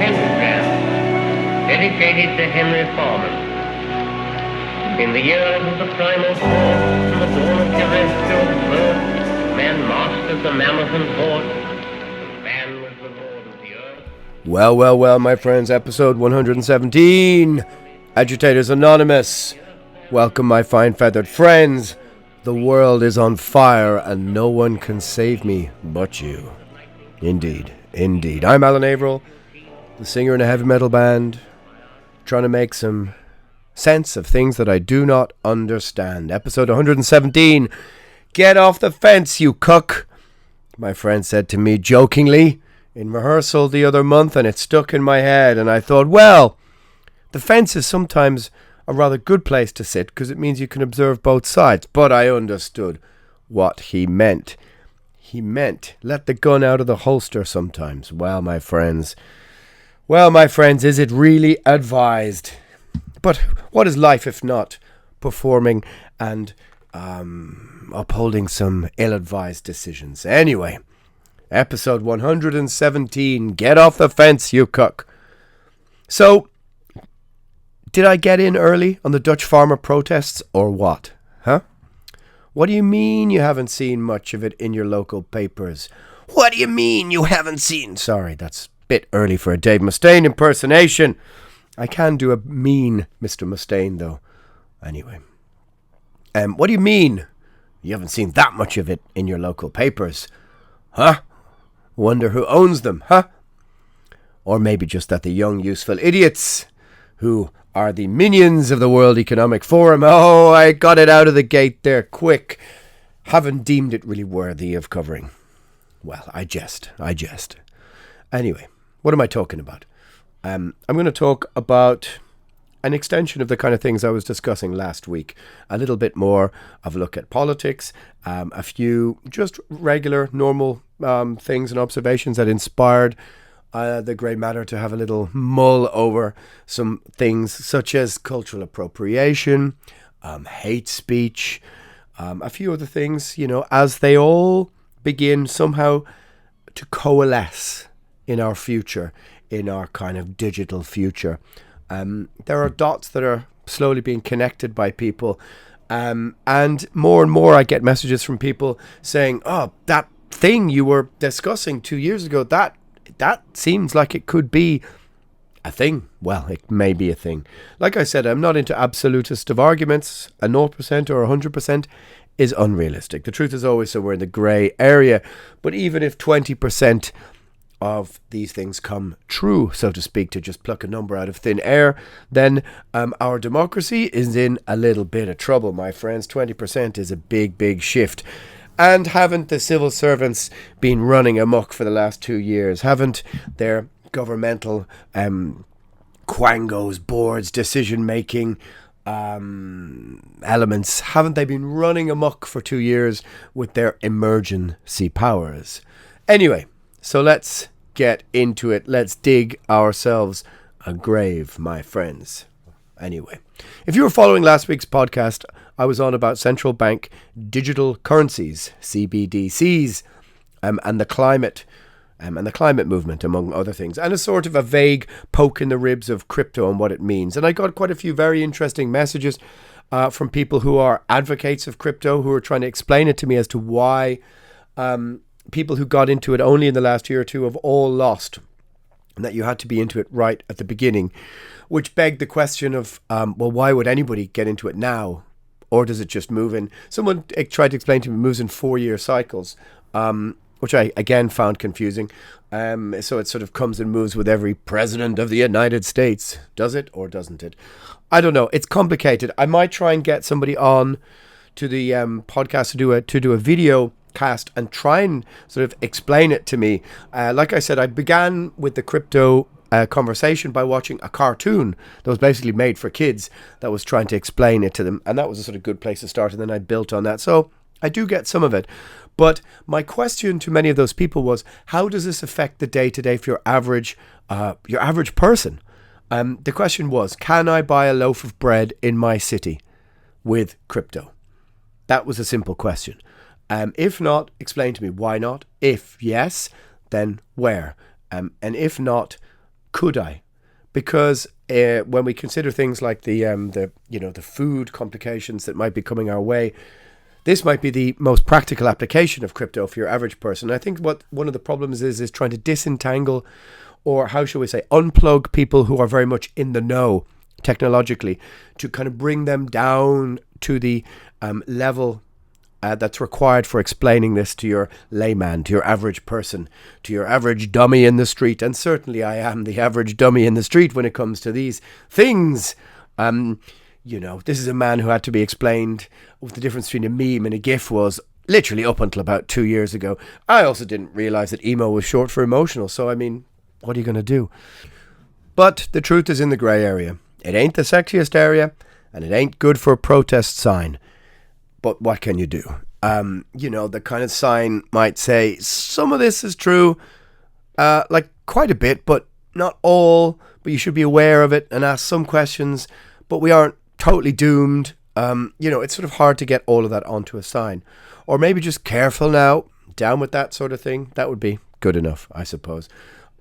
pentagram dedicated to Henry Foreman. In the years of the primal force and the dawn of terrestrial birth, man mastered the mammoth and horde, and man was the lord of the earth. Well, my friends, episode 117, Agitators Anonymous. Welcome, my fine feathered friends. The world is on fire and no one can save me but you. Indeed. I'm Alan Averill, the singer in a heavy metal band, trying to make some sense of things that I do not understand. Episode 117, get off the fence, you CUCK, my friend said to me jokingly in rehearsal the other month, and it stuck in my head, and I thought, well, the fence is sometimes a rather good place to sit because it means you can observe both sides, but I understood what he meant. He meant let the gun out of the holster sometimes. Well, my friends, is it really advised? But what is life if not performing and upholding some ill-advised decisions? Anyway, episode 117, get off the fence, you CUCK. So, did I get in early on the Dutch farmer protests or what? Huh? What do you mean you haven't seen much of it in your local papers? What do you mean you haven't seen? Sorry, that's a bit early for a Dave Mustaine impersonation. I can do a mean Mr. Mustaine, though. Anyway. What do you mean you haven't seen that much of it in your local papers? Huh? Wonder who owns them, huh? Or maybe just that the young, useful idiots who are the minions of the World Economic Forum, oh, I got it out of the gate there quick, haven't deemed it really worthy of covering. Well, I jest. Anyway, what am I talking about? I'm going to talk about an extension of the kind of things I was discussing last week. A little bit more of a look at politics, a few just regular, normal things and observations that inspired the Grey Matter to have a little mull over some things such as cultural appropriation, hate speech, a few other things, as they all begin somehow to coalesce in our future, in our kind of digital future. There are dots that are slowly being connected by people. And more I get messages from people saying, oh, that thing you were discussing 2 years ago, that seems like it could be a thing. Well, it may be a thing. Like I said, I'm not into absolutist of arguments. A 0% or 100% is unrealistic. The truth is always somewhere in the grey area. But even if 20% of these things come true, so to speak, to just pluck a number out of thin air, then our democracy is in a little bit of trouble, my friends. 20% is a big shift. And haven't the civil servants been running amok for the last 2 years? Haven't their governmental quangos, boards, decision-making elements, haven't they been running amok for 2 years with their emergency powers? Anyway, so let's get into it. Let's dig ourselves a grave, my friends. Anyway, if you were following last week's podcast, I was on about central bank digital currencies, CBDCs, and the climate movement, among other things, and a sort of a vague poke in the ribs of crypto and what it means. And I got quite a few very interesting messages from people who are advocates of crypto, who are trying to explain it to me as to why people who got into it only in the last year or two have all lost, and that you had to be into it right at the beginning, which begged the question of, well, why would anybody get into it now? Or does it just move in? Someone tried to explain to me it moves in 4-year cycles, which I, again, found confusing. So it sort of comes and moves with every president of the United States. Does it or doesn't it? I don't know. It's complicated. I might try and get somebody on to the podcast to do a video cast and try and sort of explain it to me. Like I said, I began with the crypto conversation by watching a cartoon that was basically made for kids that was trying to explain it to them, and that was a sort of good place to start, and then I built on that. So I do get some of it, but my question to many of those people was, how does this affect the day-to-day for your average person? The question was, can I buy a loaf of bread in my city with crypto? That was a simple question. If not, explain to me why not. If yes, then where? And if not, Could I? Because when we consider things like the food complications that might be coming our way, this might be the most practical application of crypto for your average person. I think what one of the problems is trying to disentangle, or how shall we say, unplug people who are very much in the know technologically, to kind of bring them down to the level that's required for explaining this to your layman, to your average person, to your average dummy in the street. And certainly I am the average dummy in the street when it comes to these things. This is a man who had to be explained what the difference between a meme and a GIF was literally up until about 2 years ago. I also didn't realize that emo was short for emotional. So, I mean, what are you going to do? But the truth is in the grey area. It ain't the sexiest area, and it ain't good for a protest sign. But what can you do? The kind of sign might say, some of this is true, like quite a bit, but not all. But you should be aware of it and ask some questions. But we aren't totally doomed. It's sort of hard to get all of that onto a sign. Or maybe just careful now, down with that sort of thing. That would be good enough, I suppose.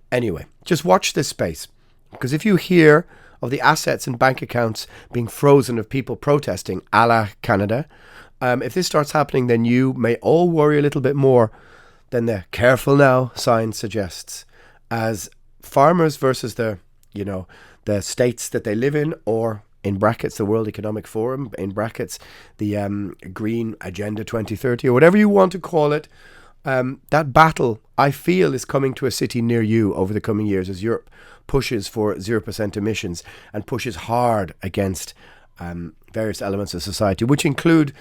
Anyway, just watch this space. Because if you hear of the assets and bank accounts being frozen of people protesting, a la Canada, if this starts happening, then you may all worry a little bit more than the careful now sign suggests. As farmers versus the states that they live in, or in brackets, the World Economic Forum, in brackets, the Green Agenda 2030, or whatever you want to call it, that battle, I feel, is coming to a city near you over the coming years as Europe pushes for 0% emissions and pushes hard against various elements of society, which include,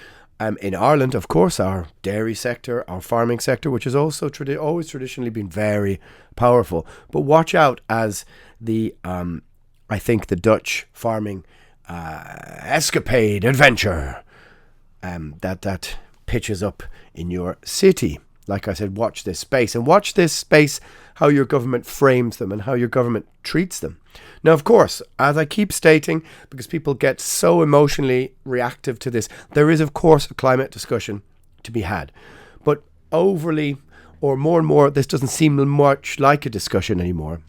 in Ireland, of course, our dairy sector, our farming sector, which has also always traditionally been very powerful. But watch out as I think the Dutch farming escapade adventure that pitches up in your city. Like I said, watch this space, and watch this space, how your government frames them and how your government treats them. Now, of course, as I keep stating, because people get so emotionally reactive to this, there is, of course, a climate discussion to be had. But overly, or more and more, this doesn't seem much like a discussion anymore.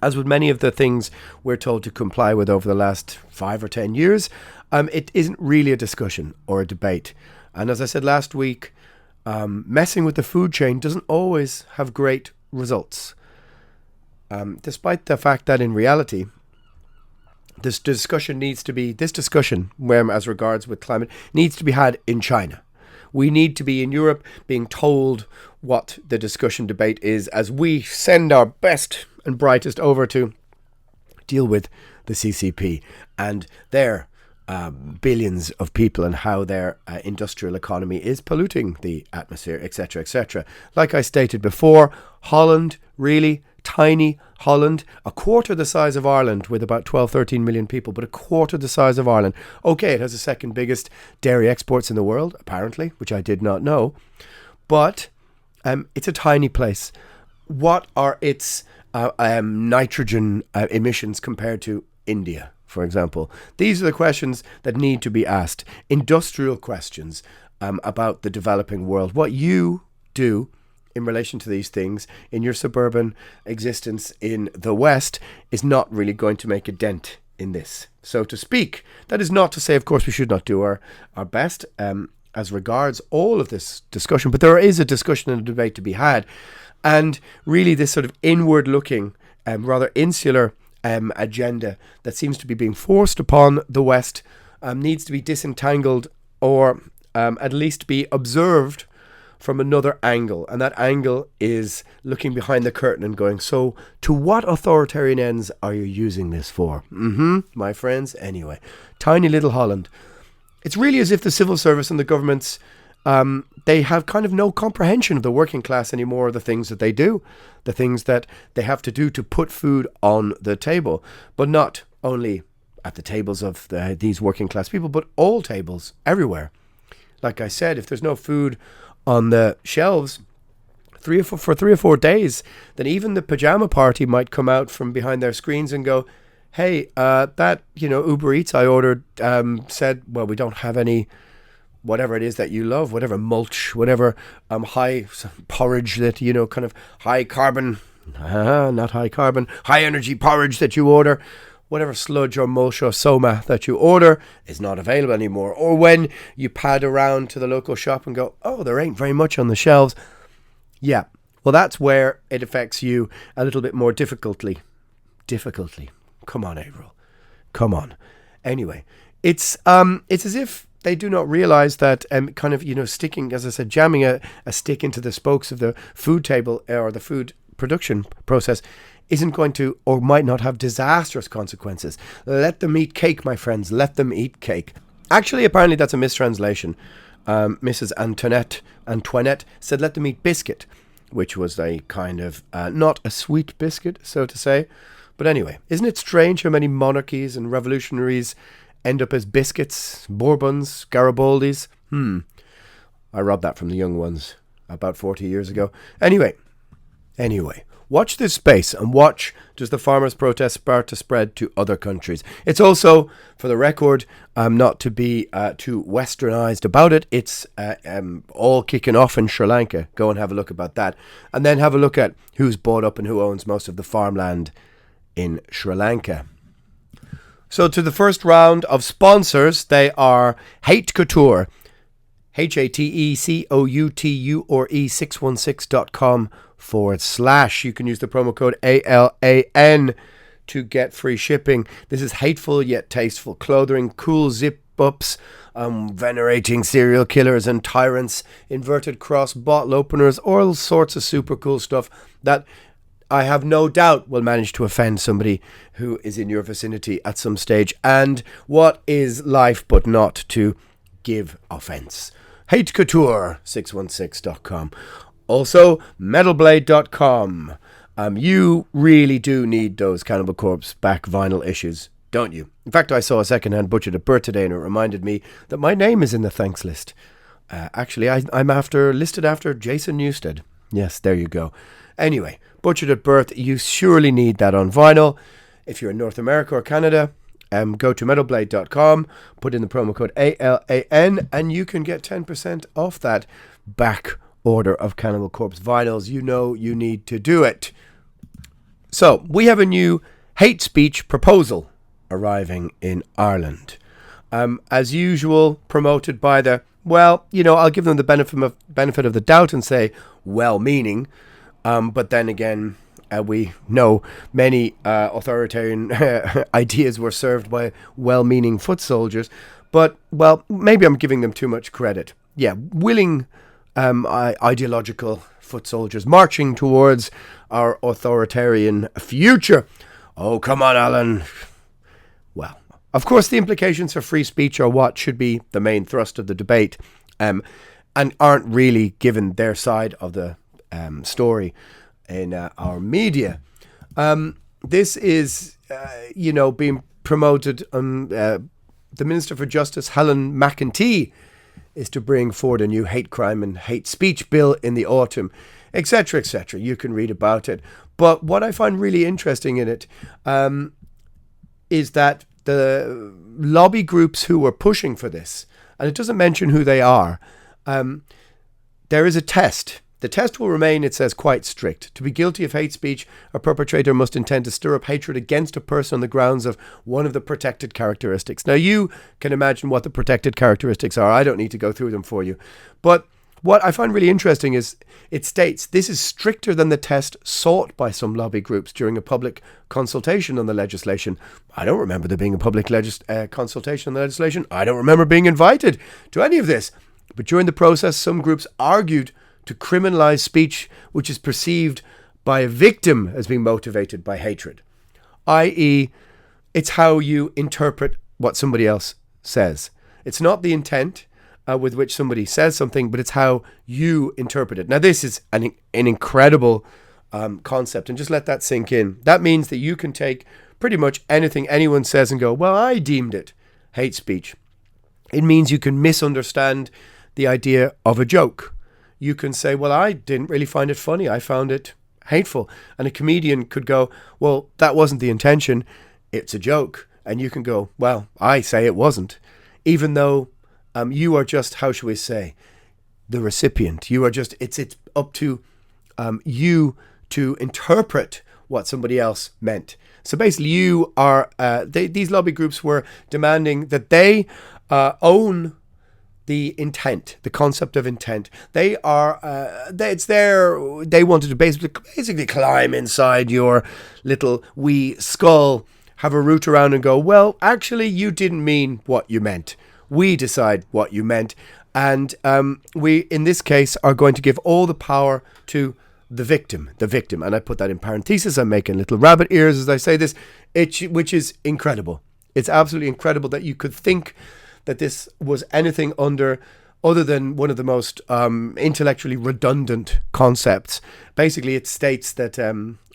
As with many of the things we're told to comply with over the last 5 or 10 years, it isn't really a discussion or a debate. And as I said last week, messing with the food chain doesn't always have great results. Despite the fact that in reality, this discussion, as regards with climate, needs to be had in China. We need to be in Europe being told what the discussion debate is, as we send our best and brightest over to deal with the CCP and their billions of people and how their industrial economy is polluting the atmosphere, etc., etc. Like I stated before, Holland, really tiny Holland, a quarter the size of Ireland with about 12, 13 million people, but a quarter the size of Ireland. Okay, it has the second biggest dairy exports in the world, apparently, which I did not know. But it's a tiny place. What are its nitrogen emissions compared to India, for example? These are the questions that need to be asked. Industrial questions about the developing world. What you do in relation to these things in your suburban existence in the West is not really going to make a dent in this, so to speak. That is not to say, of course, we should not do our best as regards all of this discussion, but there is a discussion and a debate to be had. And really this sort of inward-looking, rather insular agenda that seems to be being forced upon the West needs to be disentangled, or at least be observed from another angle. And that angle is looking behind the curtain and going, so to what authoritarian ends are you using this for? My friends, anyway. Tiny little Holland. It's really as if the civil service and the governments, they have kind of no comprehension of the working class anymore, the things that they do, the things that they have to do to put food on the table, but not only at the tables of these working class people, but all tables everywhere. Like I said, if there's no food on the shelves for 3 or 4 days, then even the pajama party might come out from behind their screens and go, hey, that Uber Eats I ordered said, well, we don't have any whatever it is that you love, whatever mulch, whatever high porridge that, kind of high carbon not high carbon, high energy porridge that you order, whatever sludge or mush or soma that you order is not available anymore. Or when you pad around to the local shop and go, oh, there ain't very much on the shelves. Yeah, well, that's where it affects you a little bit more difficultly. Come on, April. Come on. Anyway, it's as if they do not realize that kind of, sticking, as I said, jamming a stick into the spokes of the food table or the food production process isn't going to or might not have disastrous consequences. Let them eat cake, my friends. Let them eat cake. Actually, apparently that's a mistranslation. Mrs. Antoinette said, let them eat biscuit, which was a kind of not a sweet biscuit, so to say. But anyway, isn't it strange how many monarchies and revolutionaries end up as biscuits, Bourbons, Garibaldis? I robbed that from the young ones about 40 years ago. Anyway, watch this space and watch does the farmers' protest start to spread to other countries. It's also, for the record, not to be too westernized about it. It's all kicking off in Sri Lanka. Go and have a look about that. And then have a look at who's bought up and who owns most of the farmland in Sri Lanka. So to the first round of sponsors, they are Hate Couture, HATECOUTURE616.com/. You can use the promo code ALAN to get free shipping. This is hateful yet tasteful clothing, cool zip-ups, venerating serial killers and tyrants, inverted cross bottle openers, all sorts of super cool stuff that I have no doubt will manage to offend somebody who is in your vicinity at some stage. And what is life but not to give offense? HateCouture616.com. Also, metalblade.com. You really do need those Cannibal Corpse back vinyl issues, don't you? In fact, I saw a secondhand Butchered at Birth today and it reminded me that my name is in the thanks list. Actually, I'm listed after Jason Newsted. Yes, there you go. Anyway, Butchered at Birth, you surely need that on vinyl. If you're in North America or Canada, go to metalblade.com, put in the promo code ALAN, and you can get 10% off that back order of Cannibal Corpse vinyls. You know you need to do it. So, we have a new hate speech proposal arriving in Ireland. As usual, promoted by I'll give them the benefit of the doubt and say well-meaning. But then again, we know many authoritarian ideas were served by well-meaning foot soldiers. But, maybe I'm giving them too much credit. Yeah, willing ideological foot soldiers marching towards our authoritarian future. Oh, come on, Alan. Well, of course, the implications for free speech are what should be the main thrust of the debate, and aren't really given their side of the story in our media. This is, being promoted. The Minister for Justice, Helen McEntee, is to bring forward a new hate crime and hate speech bill in the autumn, etc., etc. You can read about it. But what I find really interesting in it is that the lobby groups who were pushing for this, and it doesn't mention who they are, there is a test. The test will remain, it says, quite strict. To be guilty of hate speech, a perpetrator must intend to stir up hatred against a person on the grounds of one of the protected characteristics. Now, you can imagine what the protected characteristics are. I don't need to go through them for you. But what I find really interesting is it states this is stricter than the test sought by some lobby groups during a public consultation on the legislation. I don't remember there being a public consultation on the legislation. I don't remember being invited to any of this. But during the process, some groups argued to criminalize speech which is perceived by a victim as being motivated by hatred, i.e., it's how you interpret what somebody else says. It's not the intent with which somebody says something, but it's how you interpret it. Now, this is an incredible concept, and just let that sink in. That means that you can take pretty much anything anyone says and go, well, I deemed it hate speech. It means you can misunderstand the idea of a joke. You can say, well, I didn't really find it funny. I found it hateful. And a comedian could go, well, that wasn't the intention. It's a joke. And you can go, well, I say it wasn't. Even though you are just, how shall we say, the recipient. You are just, it's up to you to interpret what somebody else meant. So basically you are, these lobby groups were demanding that they own the intent, the concept of intent. They wanted to basically climb inside your little wee skull, have a root around and go, well, actually, you didn't mean what you meant. We decide what you meant. And we, in this case, are going to give all the power to the victim. And I put that in parentheses. I'm making little rabbit ears as I say this, which is incredible. It's absolutely incredible that you could think that this was anything other than one of the most intellectually redundant concepts. Basically, it states that,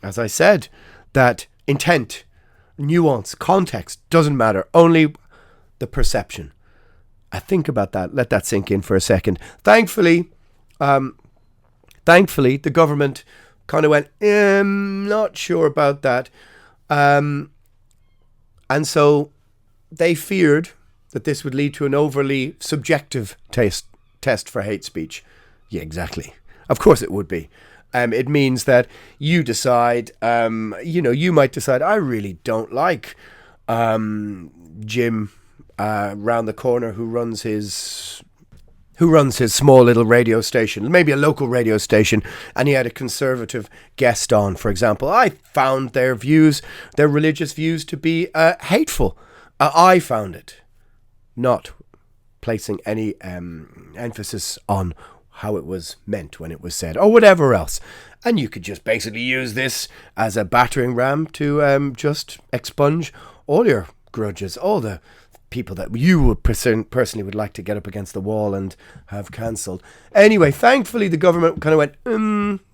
as I said, that intent, nuance, context doesn't matter. Only the perception. I think about that. Let that sink in for a second. Thankfully, the government kind of went, not sure about that. And so they feared that this would lead to an overly subjective test for hate speech. Yeah, exactly. Of course it would be. It means that you decide, you might decide, I really don't like Jim round the corner who runs his small little radio station, maybe a local radio station, and he had a conservative guest on, for example. I found their religious views to be hateful. I found it. Not placing any emphasis on how it was meant when it was said, or whatever else. And you could just basically use this as a battering ram to just expunge all your grudges, all the people that you would personally would like to get up against the wall and have cancelled. Anyway, thankfully the government kind of went,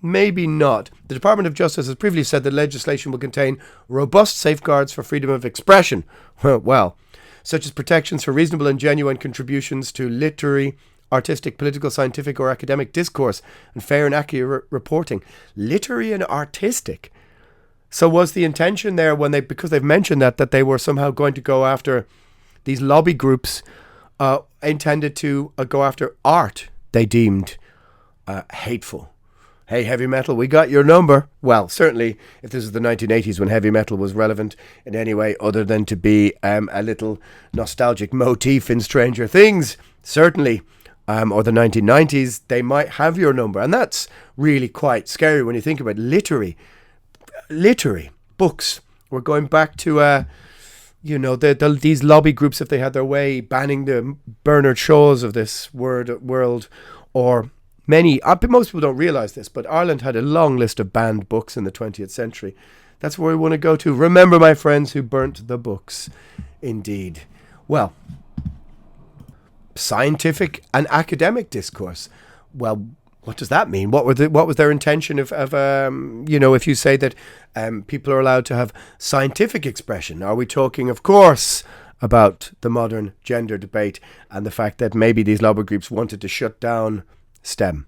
maybe not. The Department of Justice has previously said that legislation will contain robust safeguards for freedom of expression. Well, such as protections for reasonable and genuine contributions to literary, artistic, political, scientific or academic discourse and fair and accurate reporting. Literary and artistic. So was the intention there because they've mentioned that they were somehow going to go after these lobby groups intended to go after art they deemed hateful. Hey, heavy metal, we got your number. Well, certainly, if this is the 1980s when heavy metal was relevant in any way other than to be a little nostalgic motif in Stranger Things, certainly, or the 1990s, they might have your number. And that's really quite scary when you think about literary books. We're going back to, these lobby groups, if they had their way, banning the Bernard Shaws of this world, or most people don't realise this, but Ireland had a long list of banned books in the 20th century. That's where we want to go to. Remember, my friends, who burnt the books. Indeed. Well, scientific and academic discourse. Well, what does that mean? What was their intention of if you say that people are allowed to have scientific expression? Are we talking, of course, about the modern gender debate and the fact that maybe these lobby groups wanted to shut down STEM?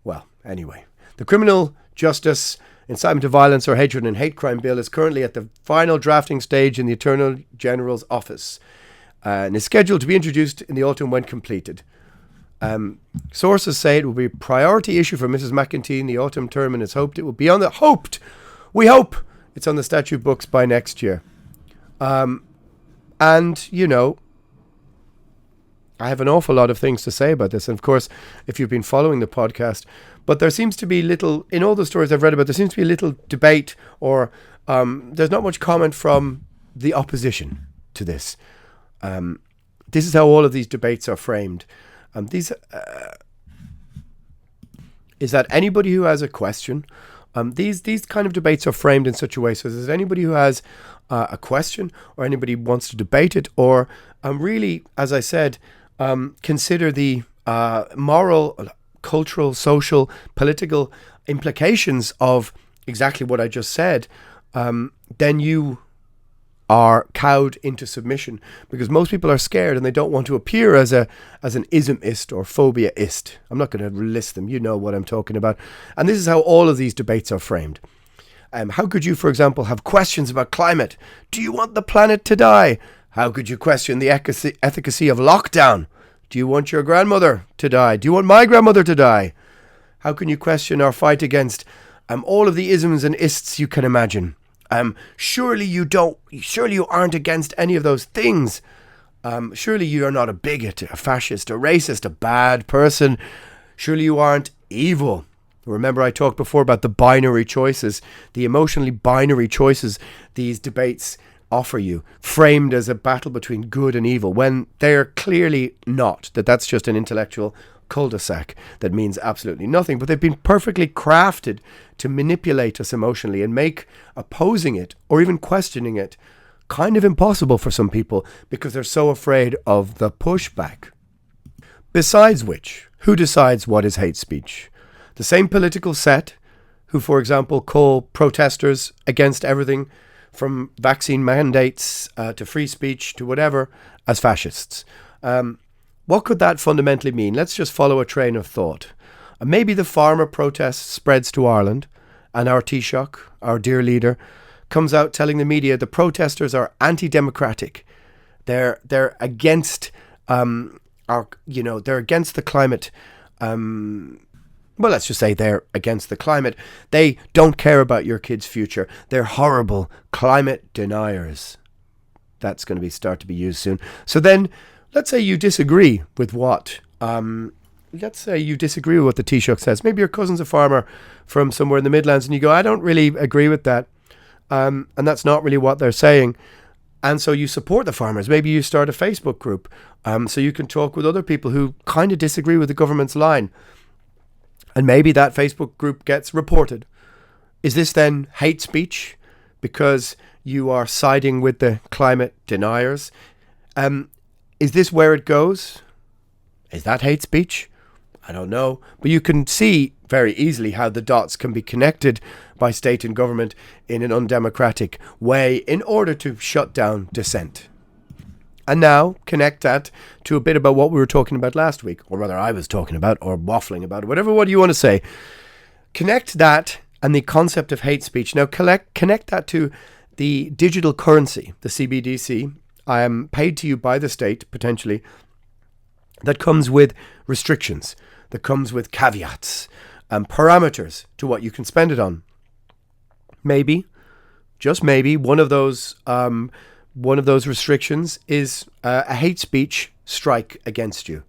Well, anyway, the Criminal Justice Incitement to Violence or Hatred and Hate Crime Bill is currently at the final drafting stage in the Attorney General's office and is scheduled to be introduced in the autumn when completed. Sources say it will be a priority issue for Mrs. McEntee in the autumn term, and it's hoped it will be on the we hope it's on the statute books by next year. I have an awful lot of things to say about this. And of course, if you've been following the podcast, but there seems to be in all the stories I've read about, there seems to be a little debate or there's not much comment from the opposition to this. This is how all of these debates are framed. Is that anybody who has a question, these kind of debates are framed in such a way. So is there anybody who has a question or anybody who wants to debate it or really, as I said, consider the moral, cultural, social, political implications of exactly what I just said, then you are cowed into submission, because most people are scared and they don't want to appear as an ismist or phobiaist. I'm not going to list them. You know what I'm talking about. And this is how all of these debates are framed. How could you, for example, have questions about climate? Do you want the planet to die? How could you question the efficacy of lockdown? Do you want your grandmother to die? Do you want my grandmother to die? How can you question our fight against all of the isms and ists you can imagine. Surely you aren't against any of those things. Surely you are not a bigot, a fascist, a racist, a bad person. Surely you aren't evil. Remember, I talked before about the binary choices, the emotionally binary choices these debates offer you, framed as a battle between good and evil, when they're clearly not. That's just an intellectual cul-de-sac that means absolutely nothing. But they've been perfectly crafted to manipulate us emotionally and make opposing it or even questioning it kind of impossible for some people because they're so afraid of the pushback. Besides which, who decides what is hate speech? The same political set who, for example, call protesters against everything from vaccine mandates to free speech to whatever as fascists. What could that fundamentally mean? Let's just follow a train of thought. Maybe the farmer protest spreads to Ireland and our Taoiseach, our dear leader, comes out telling the media the protesters are anti-democratic. They're against they're against the climate. Well, let's just say they're against the climate. They don't care about your kids' future. They're horrible climate deniers. That's going to start to be used soon. So then, let's say you disagree with what the Taoiseach says. Maybe your cousin's a farmer from somewhere in the Midlands and you go, I don't really agree with that. And that's not really what they're saying. And so you support the farmers. Maybe you start a Facebook group so you can talk with other people who kind of disagree with the government's line. And maybe that Facebook group gets reported. Is this then hate speech because you are siding with the climate deniers? Is this where it goes? Is that hate speech? I don't know. But you can see very easily how the dots can be connected by state and government in an undemocratic way in order to shut down dissent. And now connect that to a bit about what we were talking about last week, or rather I was talking about, or waffling about, whatever what you want to say. Connect that and the concept of hate speech. Now connect that to the digital currency, the CBDC. I am paid to you by the state, potentially, that comes with restrictions, that comes with caveats and parameters to what you can spend it on. Maybe, just maybe, one of those restrictions is a hate speech strike against you.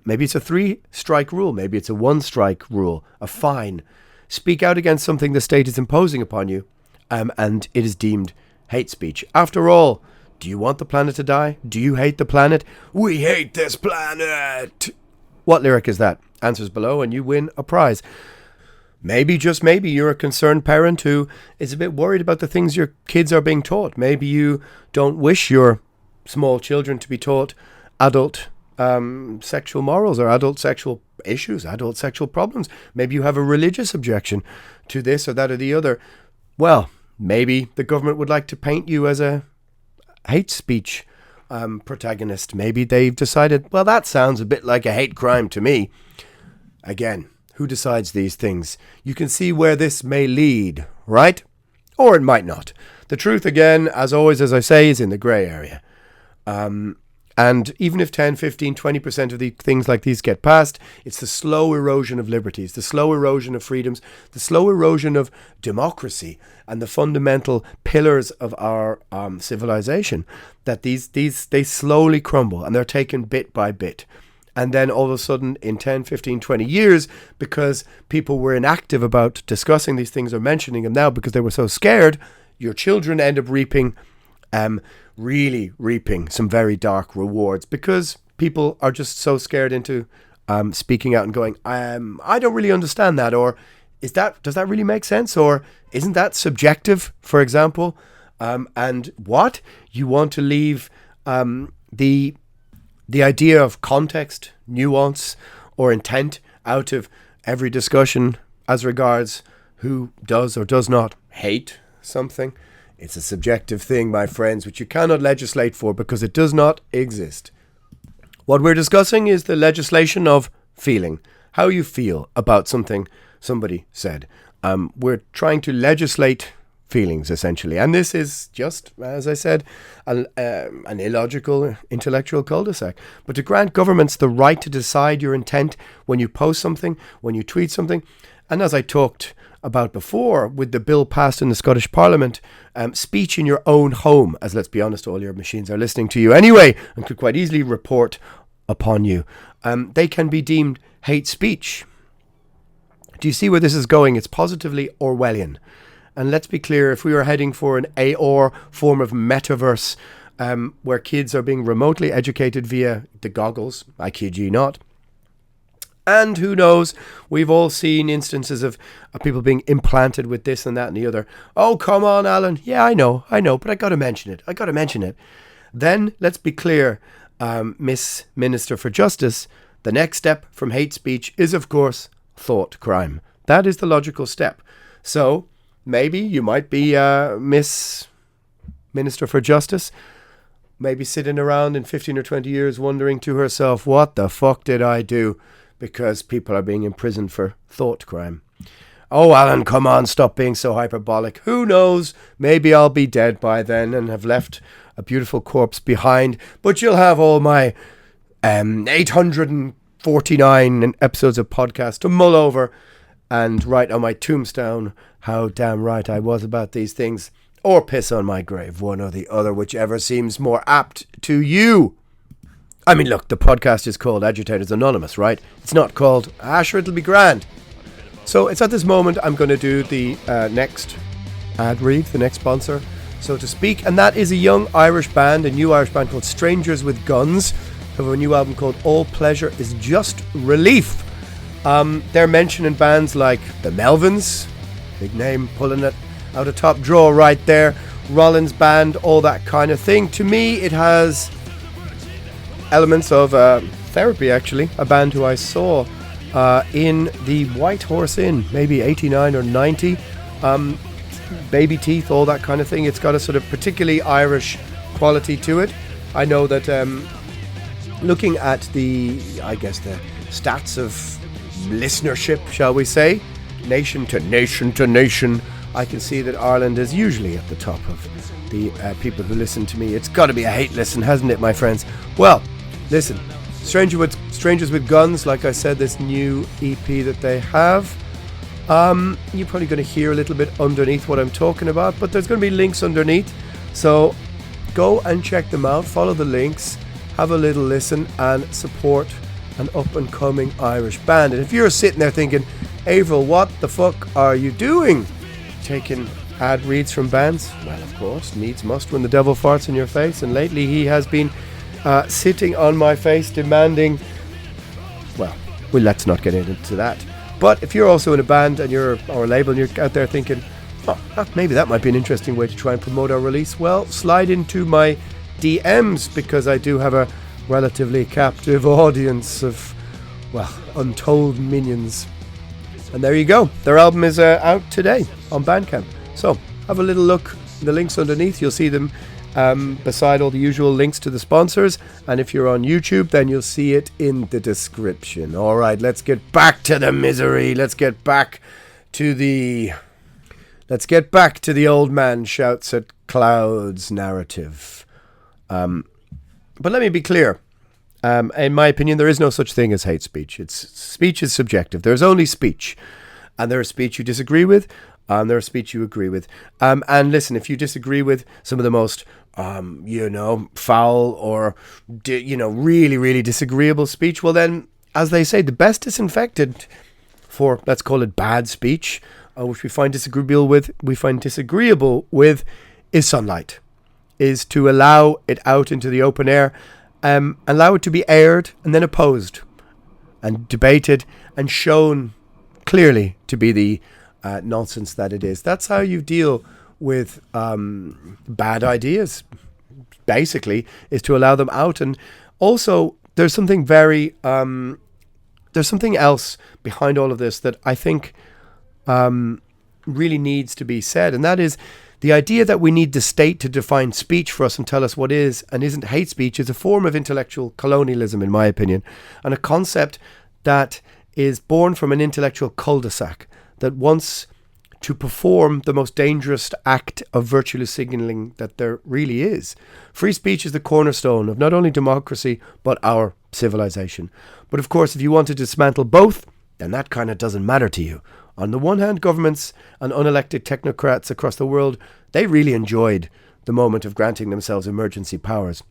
Maybe it's a 3-strike rule. Maybe it's a 1-strike rule, a fine. Speak out against something the state is imposing upon you, and it is deemed hate speech. After all, do you want the planet to die? Do you hate the planet? We hate this planet! What lyric is that? Answers below and you win a prize. Maybe, just maybe, you're a concerned parent who is a bit worried about the things your kids are being taught. Maybe you don't wish your small children to be taught adult sexual morals or adult sexual issues, adult sexual problems. Maybe you have a religious objection to this or that or the other. Well, maybe the government would like to paint you as a hate speech protagonist. Maybe they've decided, well, that sounds a bit like a hate crime to me. Again, who decides these things? You can see where this may lead, right? Or it might not. The truth, again, as always, as I say, is in the grey area. And even if 10, 15, 20% of the things like these get passed, it's the slow erosion of liberties, the slow erosion of freedoms, the slow erosion of democracy and the fundamental pillars of our civilization that they slowly crumble and they're taken bit by bit. And then all of a sudden in 10, 15, 20 years, because people were inactive about discussing these things or mentioning them now because they were so scared, your children end up really reaping some very dark rewards because people are just so scared into speaking out and going, I don't really understand that, or does that really make sense, or isn't that subjective, for example? And what? You want to leave the idea of context, nuance, or intent out of every discussion as regards who does or does not hate something. It's a subjective thing, my friends, which you cannot legislate for because it does not exist. What we're discussing is the legislation of feeling, how you feel about something somebody said. We're trying to legislate feelings, essentially. And this is just, as I said, an illogical intellectual cul-de-sac. But to grant governments the right to decide your intent when you post something, when you tweet something, And as I talked about before, with the bill passed in the Scottish Parliament, speech in your own home, as let's be honest, all your machines are listening to you anyway and could quite easily report upon you, they can be deemed hate speech. Do you see where this is going? It's positively Orwellian. And let's be clear, if we were heading for an AR form of metaverse, where kids are being remotely educated via the goggles, I kid you not. And who knows, we've all seen instances of people being implanted with this and that and the other. Oh, come on, Alan. Yeah, I know, but I got to mention it. Then, let's be clear, Miss Minister for Justice, the next step from hate speech is, of course, thought crime. That is the logical step. So, maybe you might be Miss Minister for Justice, maybe sitting around in 15 or 20 years wondering to herself, what the fuck did I do? Because people are being imprisoned for thought crime. Oh, Alan, come on, stop being so hyperbolic. Who knows? Maybe I'll be dead by then and have left a beautiful corpse behind. But you'll have all my 849 episodes of podcast to mull over and write on my tombstone how damn right I was about these things. Or piss on my grave, one or the other, whichever seems more apt to you. I mean, look, the podcast is called Agitators Anonymous, right? It's not called Asher, it'll be grand. So it's at this moment I'm going to do the next ad read, the next sponsor, so to speak. And that is a young Irish band, a new Irish band called Strangers with Guns, who have a new album called All Pleasure is Just Relief. They're mentioned in bands like the Melvins, big name, pulling it out of top drawer right there, Rollins Band, all that kind of thing. To me, it has elements of Therapy, actually, a band who I saw in the White Horse Inn, maybe 89 or 90. Baby Teeth, all that kind of thing. It's got a sort of particularly Irish quality to it. I know that looking at the stats of listenership, shall we say, nation to nation, I can see that Ireland is usually at the top of the people who listen to me. It's got to be a hate listen, hasn't it, my friends? Well, listen, Strangers with Guns, like I said, this new EP that they have. You're probably going to hear a little bit underneath what I'm talking about, but there's going to be links underneath. So go and check them out, follow the links, have a little listen, and support an up-and-coming Irish band. And if you're sitting there thinking, Avril, what the fuck are you doing? Taking ad reads from bands? Well, of course, needs must when the devil farts in your face. And lately he has been sitting on my face demanding, well, let's not get into that. But if you're also in a band and you're or a label and you're out there thinking, maybe that might be an interesting way to try and promote our release, well, slide into my DMs, because I do have a relatively captive audience of, well, untold minions. And there you go. Their album is out today on Bandcamp. So have a little look. The links underneath, you'll see them beside all the usual links to the sponsors. And if you're on YouTube, then you'll see it in the description. All right, let's get back to the misery. Let's get back to the old man shouts at clouds narrative. But let me be clear. In my opinion, there is no such thing as hate speech. Speech is subjective. There's only speech. And there is speech you disagree with, and there is speech you agree with. And listen, if you disagree with some of the most, foul or, really, really disagreeable speech, well then, as they say, the best disinfectant for, let's call it bad speech, which we find disagreeable with, is sunlight. Is to allow it out into the open air, allow it to be aired and then opposed and debated and shown clearly to be the nonsense that it is. That's how you deal with bad ideas, basically, is to allow them out. And also, there's something there's something else behind all of this that I think really needs to be said, and that is the idea that we need the state to define speech for us and tell us what is and isn't hate speech is a form of intellectual colonialism, in my opinion, and a concept that is born from an intellectual cul-de-sac that wants to perform the most dangerous act of virtuous signaling that there really is. Free speech is the cornerstone of not only democracy, but our civilization. But of course, if you want to dismantle both, then that kind of doesn't matter to you. On the one hand, governments and unelected technocrats across the world, they really enjoyed the moment of granting themselves emergency powers.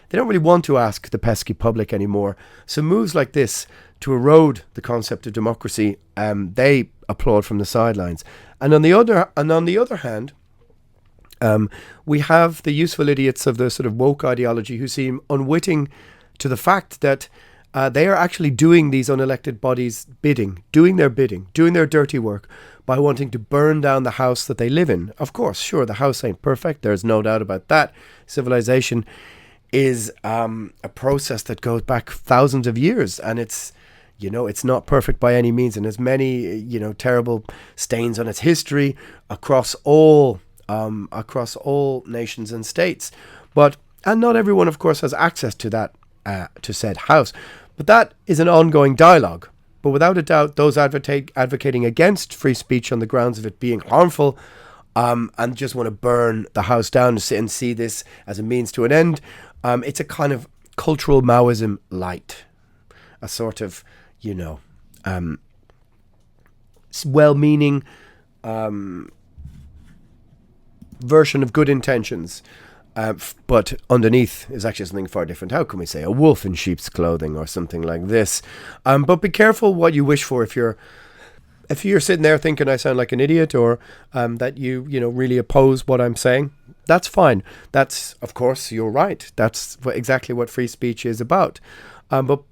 They don't really want to ask the pesky public anymore. So moves like this to erode the concept of democracy, they applaud from the sidelines. And on the other hand, we have the useful idiots of the sort of woke ideology who seem unwitting to the fact that they are actually doing these unelected bodies' bidding, doing their dirty work by wanting to burn down the house that they live in. Of course, sure, the house ain't perfect. There's no doubt about that. Civilization is a process that goes back thousands of years, and it's not perfect by any means, and there's many, terrible stains on its history across all nations and states. And not everyone, of course, has access to that, to said house. But that is an ongoing dialogue. But without a doubt, those advocating against free speech on the grounds of it being harmful, and just want to burn the house down and see this as a means to an end, it's a kind of cultural Maoism light, a sort of, well-meaning version of good intentions. But underneath is actually something far different. How can we say a wolf in sheep's clothing or something like this? But be careful what you wish for. If you're sitting there thinking I sound like an idiot, or that you really oppose what I'm saying, that's fine. That's, of course, you're right. That's exactly what free speech is about. But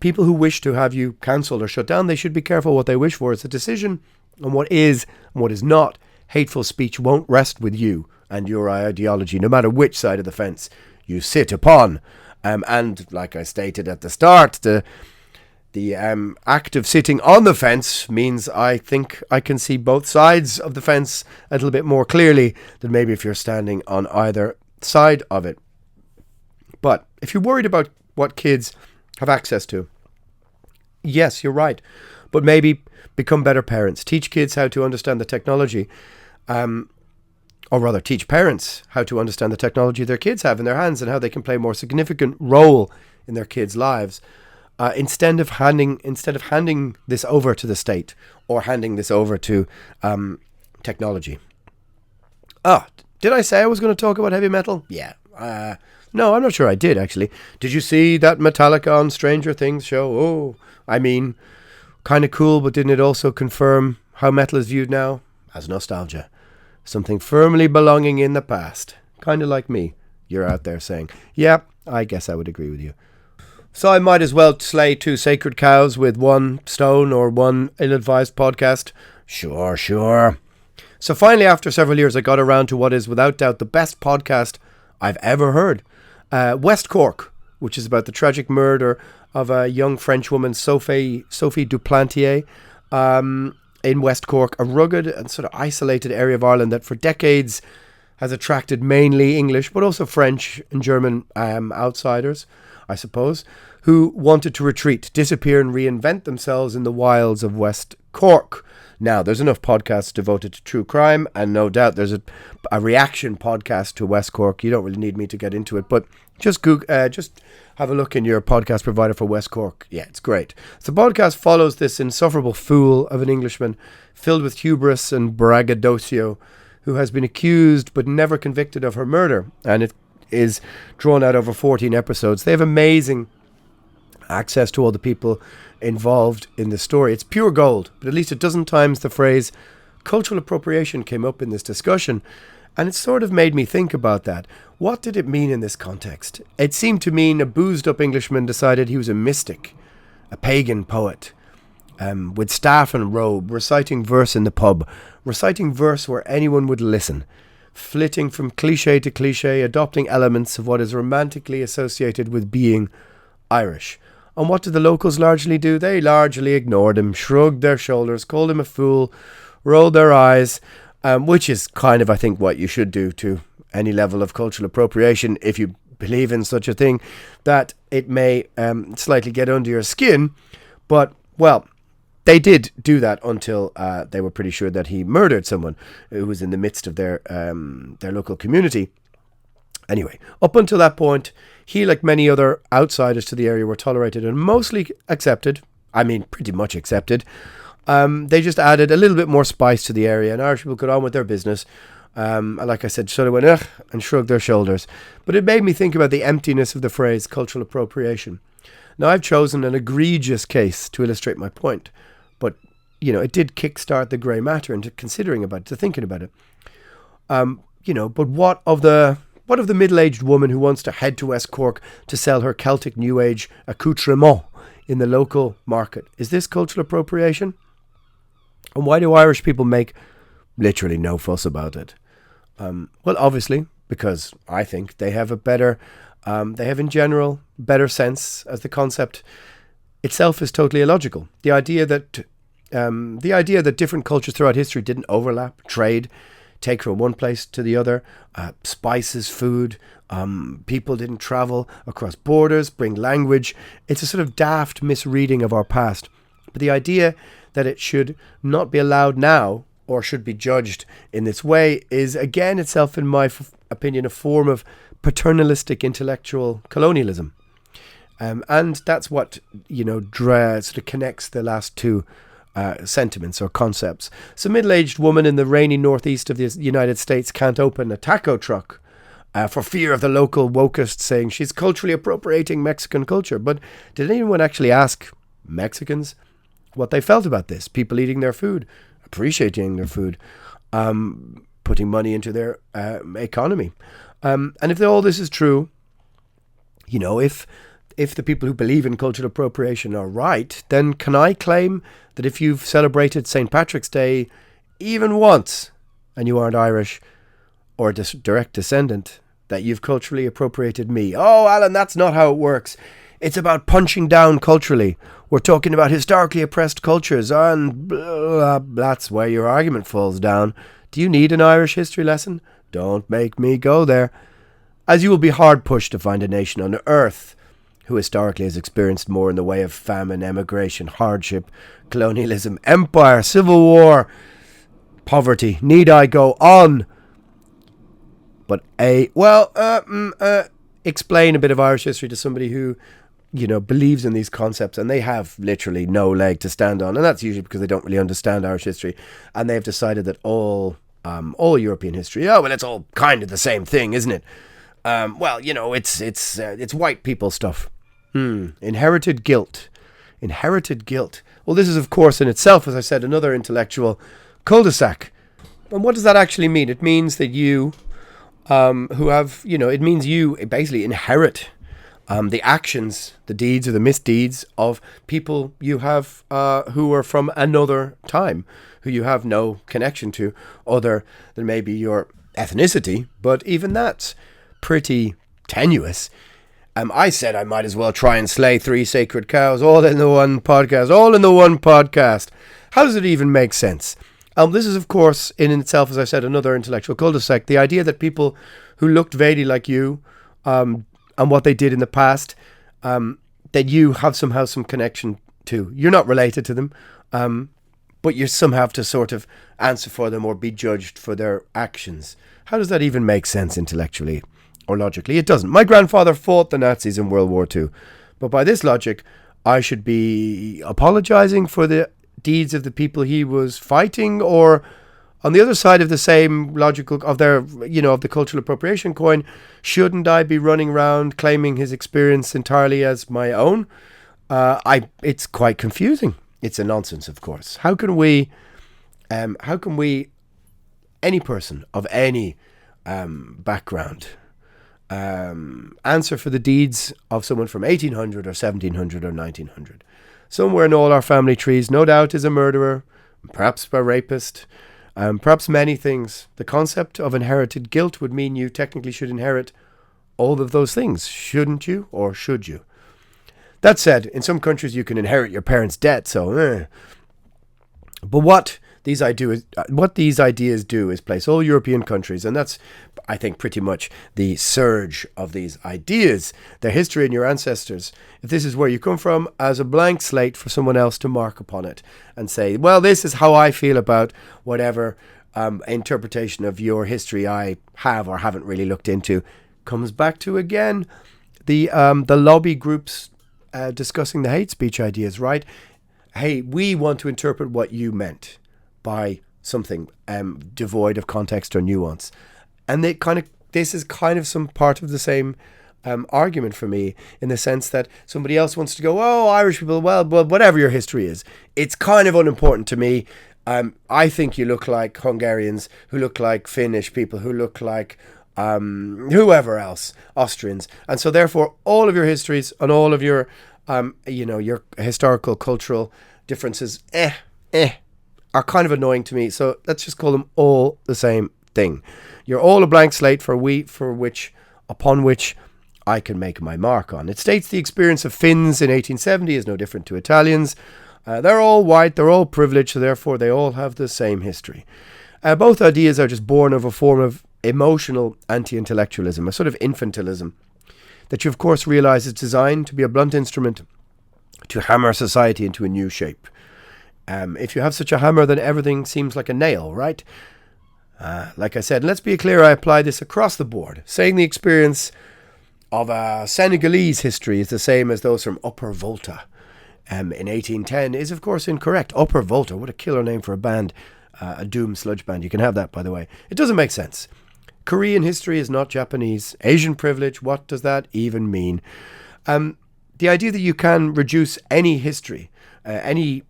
people who wish to have you cancelled or shut down, they should be careful what they wish for. It's a decision on what is and what is not. Hateful speech won't rest with you and your ideology, no matter which side of the fence you sit upon. And like I stated at the start, the act of sitting on the fence means I think I can see both sides of the fence a little bit more clearly than maybe if you're standing on either side of it. But if you're worried about what kids have access to, yes, you're right. But maybe become better parents. Teach kids how to understand the technology. Or rather, teach parents how to understand the technology their kids have in their hands and how they can play a more significant role in their kids' lives, instead of handing this over to the state or handing this over to technology. Did I say I was going to talk about heavy metal? Yeah. No, I'm not sure I did, actually. Did you see that Metallica on Stranger Things show? Oh, I mean, kind of cool, but didn't it also confirm how metal is viewed now? As nostalgia. Something firmly belonging in the past. Kind of like me. You're out there saying, yeah, I guess I would agree with you. So I might as well slay 2 sacred cows with 1 stone or 1 ill-advised podcast. Sure. So finally, after several years, I got around to what is without doubt the best podcast I've ever heard. West Cork, which is about the tragic murder of a young French woman, Sophie Duplantier, in West Cork, a rugged and sort of isolated area of Ireland that for decades has attracted mainly English, but also French and German outsiders, I suppose, who wanted to retreat, disappear and reinvent themselves in the wilds of West Cork. Now, there's enough podcasts devoted to true crime, and no doubt there's a reaction podcast to West Cork. You don't really need me to get into it, but just have a look in your podcast provider for West Cork. Yeah, it's great. So the podcast follows this insufferable fool of an Englishman filled with hubris and braggadocio who has been accused but never convicted of her murder, and it is drawn out over 14 episodes. They have amazing access to all the people involved in the story. It's pure gold, but at least a dozen times the phrase cultural appropriation came up in this discussion, and it sort of made me think about that. What did it mean in this context? It seemed to mean a boozed up Englishman decided he was a mystic, a pagan poet, with staff and robe, reciting verse in the pub, reciting verse where anyone would listen, flitting from cliche to cliche, adopting elements of what is romantically associated with being Irish. And what did the locals largely do? They largely ignored him, shrugged their shoulders, called him a fool, rolled their eyes, which is kind of, I think, what you should do to any level of cultural appropriation if you believe in such a thing, that it may slightly get under your skin. But, well, they did do that until they were pretty sure that he murdered someone who was in the midst of their local community. Anyway, up until that point, he, like many other outsiders to the area, were tolerated and mostly accepted I mean, pretty much accepted. They just added a little bit more spice to the area, and Irish people got on with their business. Like I said, sort of went, ugh, and shrugged their shoulders. But it made me think about the emptiness of the phrase cultural appropriation. Now, I've chosen an egregious case to illustrate my point, but, it did kickstart the grey matter into considering about it, to thinking about it. But what of the middle-aged woman who wants to head to West Cork to sell her Celtic New Age accoutrement in the local market? Is this cultural appropriation? And why do Irish people make literally no fuss about it? Well, obviously, because I think they have in general better sense, as the concept itself is totally illogical. The idea that different cultures throughout history didn't overlap, trade, take from one place to the other, spices, food, people didn't travel across borders, bring language. It's a sort of daft misreading of our past. But the idea that it should not be allowed now, or should be judged in this way, is again itself, in my opinion, a form of paternalistic intellectual colonialism. And that's what, sort of connects the last two sentiments or concepts. So middle-aged woman in the rainy northeast of the United States can't open a taco truck for fear of the local wokists saying she's culturally appropriating Mexican culture. But did anyone actually ask Mexicans what they felt about this? People eating their food, appreciating their food, putting money into their economy. And if all this is true, if the people who believe in cultural appropriation are right, then can I claim that if you've celebrated St. Patrick's Day even once and you aren't Irish or a direct descendant, that you've culturally appropriated me? Oh, Alan, that's not how it works. It's about punching down culturally. We're talking about historically oppressed cultures, and that's where your argument falls down. Do you need an Irish history lesson? Don't make me go there. As you will be hard pushed to find a nation on earth who historically has experienced more in the way of famine, emigration, hardship, colonialism, empire, civil war, poverty. Need I go on? But explain a bit of Irish history to somebody who, believes in these concepts, and they have literally no leg to stand on, and that's usually because they don't really understand Irish history, and they've decided that all European history, it's all kind of the same thing, isn't it? It's white people stuff. Inherited guilt. Well, this is, of course, in itself, as I said, another intellectual cul-de-sac. And what does that actually mean? It means that you, it means you basically inherit the actions, the deeds or the misdeeds of people you have who are from another time, who you have no connection to other than maybe your ethnicity, but even that's pretty tenuous. I said I might as well try and slay 3 sacred cows all in the one podcast. How does it even make sense? This is, of course, in itself, as I said, another intellectual cul-de-sac. The idea that people who looked vaguely like you, and what they did in the past, that you have somehow some connection to. You're not related to them, but you somehow have to sort of answer for them or be judged for their actions. How does that even make sense intellectually or logically? It doesn't. My grandfather fought the Nazis in World War II, but by this logic, I should be apologizing for the deeds of the people he was fighting, or on the other side of the same logical of their, of the cultural appropriation coin, shouldn't I be running around claiming his experience entirely as my own? It's quite confusing. It's a nonsense, of course. How can we, any person of any background, answer for the deeds of someone from 1800 or 1700 or 1900? Somewhere in all our family trees, no doubt, is a murderer, perhaps a rapist, perhaps many things. The concept of inherited guilt would mean you technically should inherit all of those things, shouldn't you, or should you? That said, in some countries you can inherit your parents' debt, so But what these ideas do is place all European countries, and that's, I think, pretty much the surge of these ideas, their history and your ancestors, if this is where you come from, as a blank slate for someone else to mark upon it and say, well, this is how I feel about whatever interpretation of your history I have or haven't really looked into. Comes back to, again, the lobby groups discussing the hate speech ideas, right? hey, we want to interpret what you meant by something devoid of context or nuance. And this is kind of some part of the same argument for me, in the sense that somebody else wants to go, oh, Irish people, well, whatever your history is, it's kind of unimportant to me. I think you look like Hungarians, who look like Finnish people, who look like whoever else, Austrians. And so therefore, all of your histories and all of your, your historical, cultural differences, are kind of annoying to me. So let's just call them all the same thing. You're all a blank slate upon which I can make my mark on. It states the experience of Finns in 1870 is no different to Italians. They're all white, they're all privileged, so therefore they all have the same history. Both ideas are just born of a form of emotional anti-intellectualism, a sort of infantilism, that you of course realize is designed to be a blunt instrument to hammer society into a new shape. If you have such a hammer, then everything seems like a nail, right? Like I said, let's be clear, I apply this across the board. Saying the experience of a Senegalese history is the same as those from Upper Volta in 1810 is of course incorrect. Upper Volta, what a killer name for a band, a doom sludge band. You can have that, by the way. It doesn't make sense. Korean history is not Japanese. Asian privilege, what does that even mean? The idea that you can reduce any history, any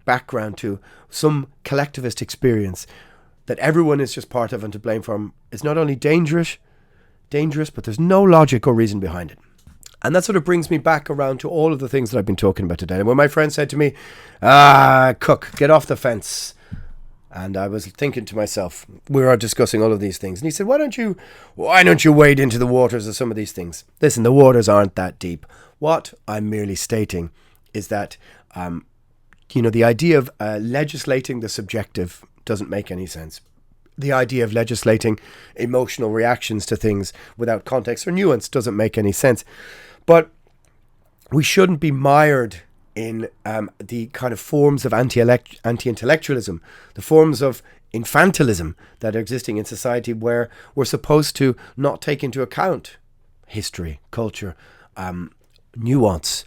background to some collectivist experience that everyone is just part of and to blame for is not only dangerous, but there's no logic or reason behind it. And that sort of brings me back around to all of the things that I've been talking about today. And when my friend said to me, CUCK, get off the fence. And I was thinking to myself, we were discussing all of these things. And he said, why don't you wade into the waters of some of these things? Listen, the waters aren't that deep. What I'm merely stating is that, the idea of legislating the subjective doesn't make any sense. The idea of legislating emotional reactions to things without context or nuance doesn't make any sense. But we shouldn't be mired in the kind of forms of anti-intellectualism, the forms of infantilism that are existing in society, where we're supposed to not take into account history, culture, nuance.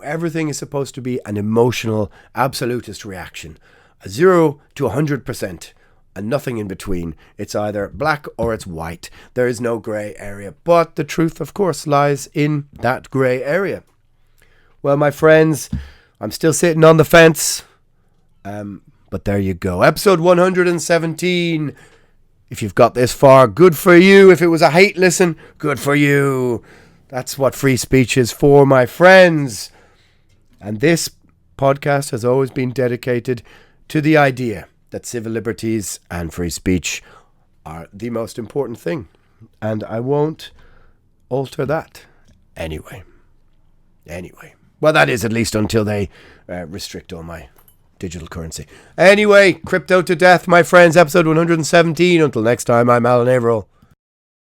Everything is supposed to be an emotional, absolutist reaction, a 0 to 100%. And nothing in between. It's either black or it's white. There is no grey area. But the truth, of course, lies in that grey area. Well, my friends, I'm still sitting on the fence. But there you go. Episode 117. If you've got this far, good for you. If it was a hate listen, good for you. That's what free speech is for, my friends. And this podcast has always been dedicated to the idea that civil liberties and free speech are the most important thing. And I won't alter that anyway. Well, that is at least until they restrict all my digital currency. Anyway, crypto to death, my friends. Episode 117. Until next time, I'm Alan Averill.